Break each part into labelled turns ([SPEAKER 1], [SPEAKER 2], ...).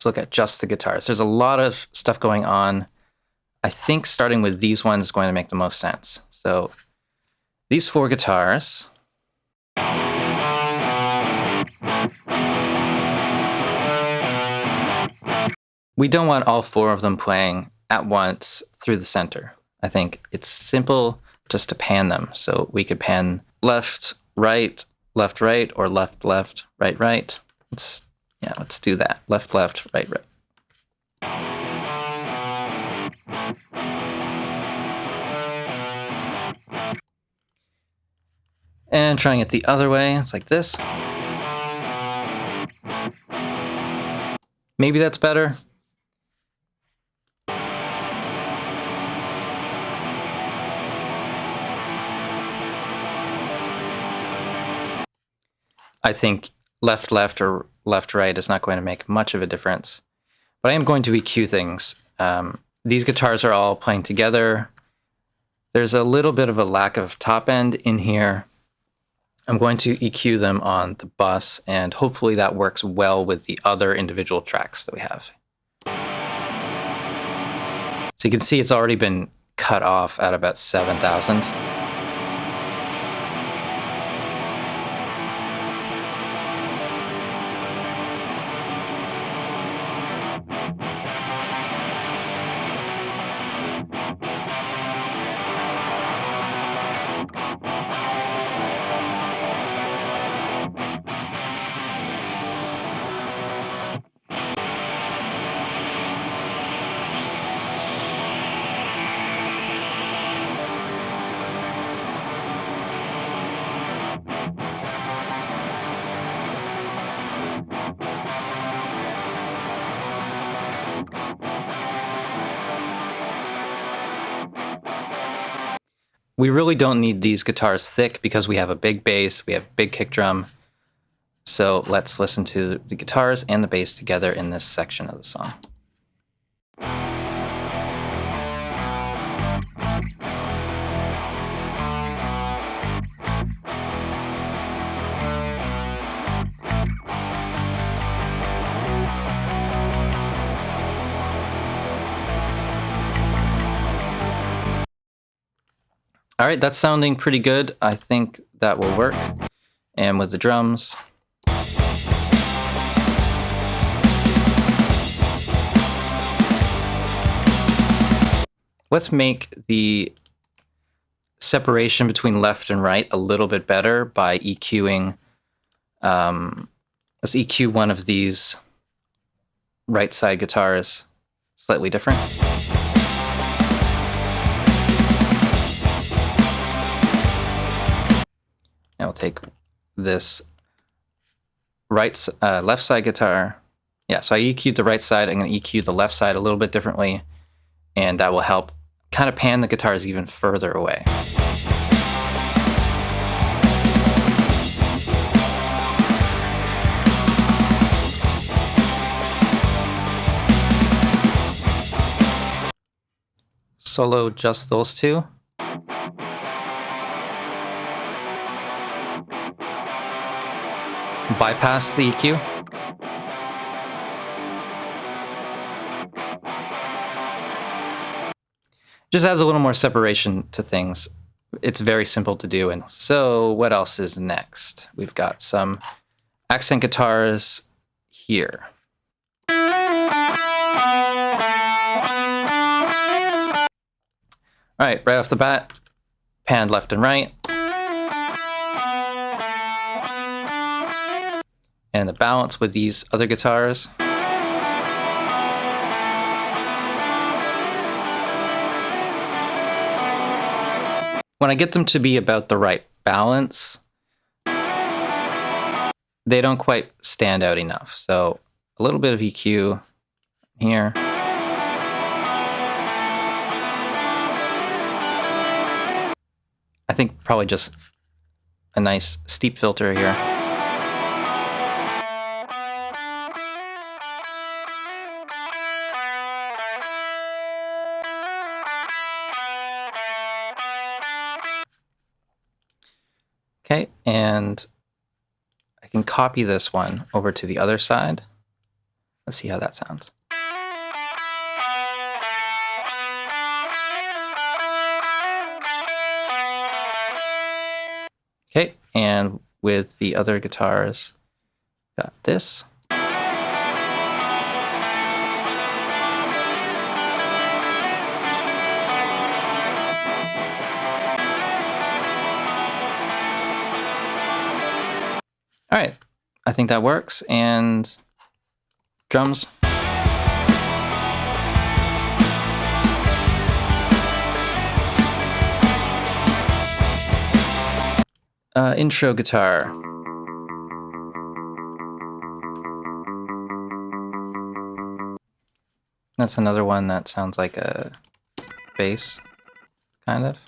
[SPEAKER 1] Let's look at just the guitars. There's a lot of stuff going on. I think starting with these ones is going to make the most sense. So these 4 guitars. We don't want all 4 of them playing at once through the center. I think it's simple just to pan them. So we could pan left, right, or left, right, right. Let's do that. Left, right, right. And trying it the other way, it's like this. Maybe that's better. I think left, or left, right is not going to make much of a difference. But I am going to EQ things. These guitars are all playing together. There's a little bit of a lack of top end in here. I'm going to EQ them on the bus, and hopefully that works well with the other individual tracks that we have. So you can see it's already been cut off at about 7,000. We really don't need these guitars thick because we have a big bass, we have a big kick drum. So let's listen to the guitars and the bass together in this section of the song. All right, that's sounding pretty good. I think that will work. And with the drums. Let's make the separation between left and right a little bit better by EQing. Let's EQ one of these right side guitars slightly different. And we'll take this left side guitar. Yeah, so I EQ'd the right side. I'm going to EQ the left side a little bit differently, and that will help kind of pan the guitars even further away. Solo just those 2. Bypass the EQ. Just adds a little more separation to things. It's very simple to do. And so what else is next? We've got some accent guitars here. All right, right off the bat, panned left and right. And the balance with these other guitars. When I get them to be about the right balance, they don't quite stand out enough. So a little bit of EQ here. I think probably just a nice steep filter here. Okay, and I can copy this one over to the other side. Let's see how that sounds. Okay, and with the other guitars, got this. All right, I think that works. And drums. Intro guitar. That's another one that sounds like a bass, kind of.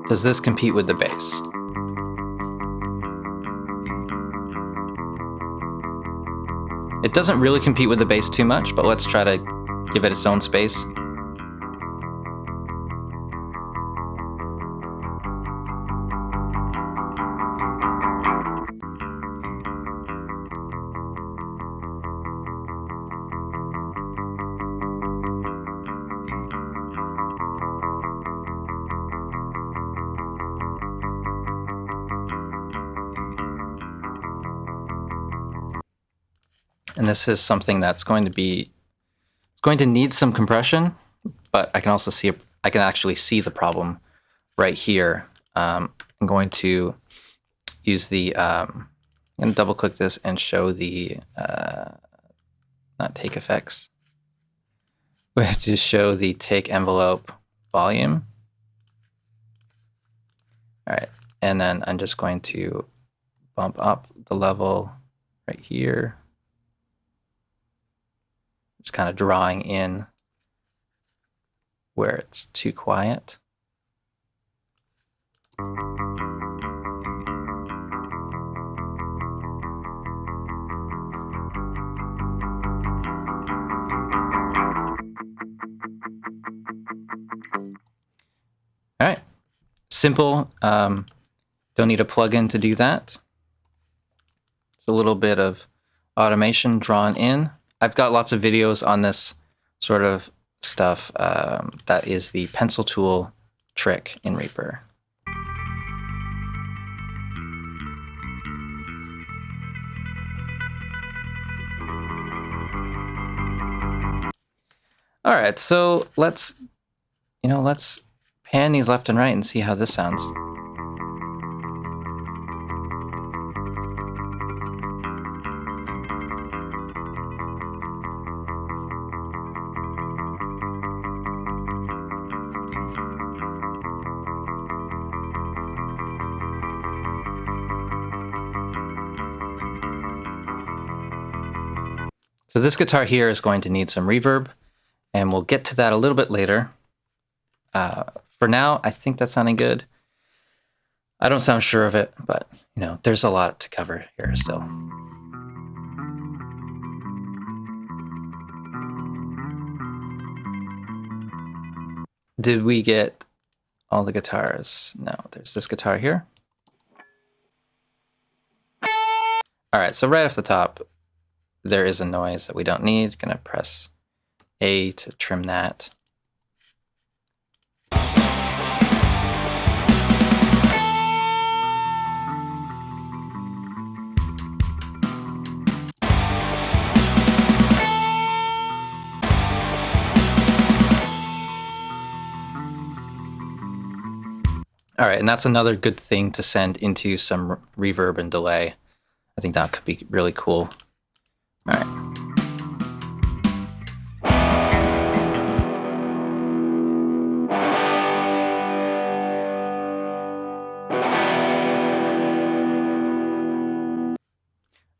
[SPEAKER 1] Does this compete with the bass? It doesn't really compete with the bass too much, but let's try to give it its own space. And this is something that's going to need some compression, but I can also see, I can actually see the problem right here. I'm going to use the, I'm going to double click this and show the, not take effects. We have to show the take envelope volume. All right, and then I'm just going to bump up the level right here. Just kind of drawing in where it's too quiet. All right, simple. Don't need a plugin to do that. It's a little bit of automation drawn in. I've got lots of videos on this sort of stuff. That is the pencil tool trick in Reaper. All right, so let's pan these left and right and see how this sounds. So this guitar here is going to need some reverb, and we'll get to that a little bit later. For now, I think that's sounding good. I don't sound sure of it, but there's a lot to cover here still. Did we get all the guitars? No, there's this guitar here. All right, so right off the top, there is a noise that we don't need. Gonna press A to trim that. All right, and that's another good thing to send into some reverb and delay. I think that could be really cool. All right.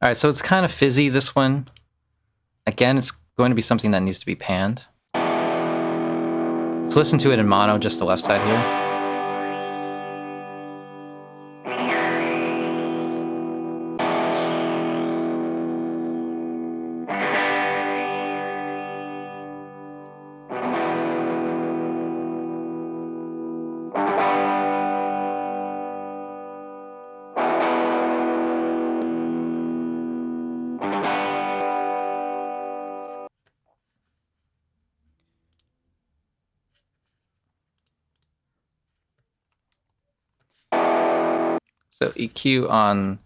[SPEAKER 1] All right, so it's kind of fizzy, this one. Again, it's going to be something that needs to be panned. Let's listen to it in mono, just the left side here. So EQ on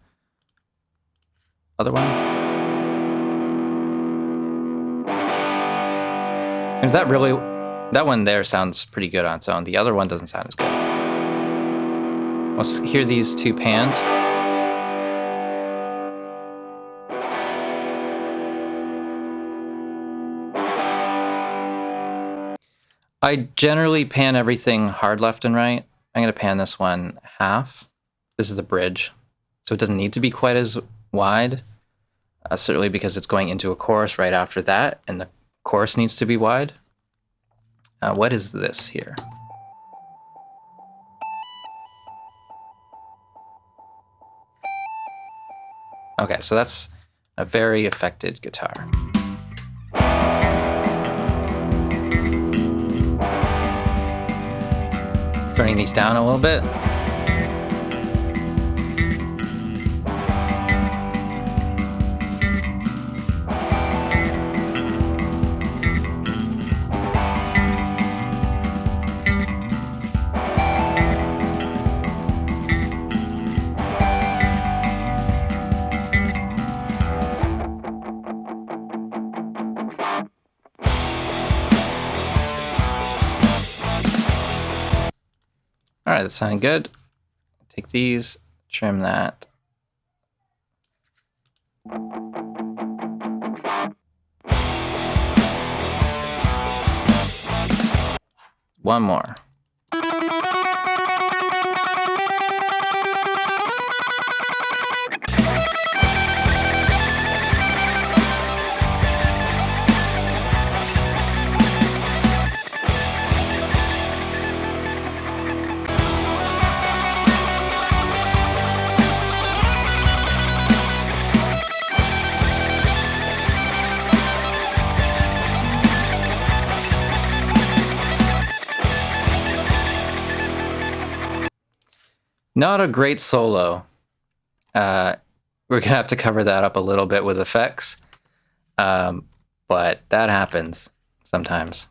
[SPEAKER 1] other one. And that one there sounds pretty good on its own. The other one doesn't sound as good. Let's hear these two panned. I generally pan everything hard left and right. I'm going to pan this one half. This is a bridge, so it doesn't need to be quite as wide, certainly because it's going into a chorus right after that, and the chorus needs to be wide. What is this here? Okay, so that's a very affected guitar. Turning these down a little bit. All right, that's sounding good. Take these, trim that. One more. Not a great solo. We're gonna have to cover that up a little bit with effects, but that happens sometimes.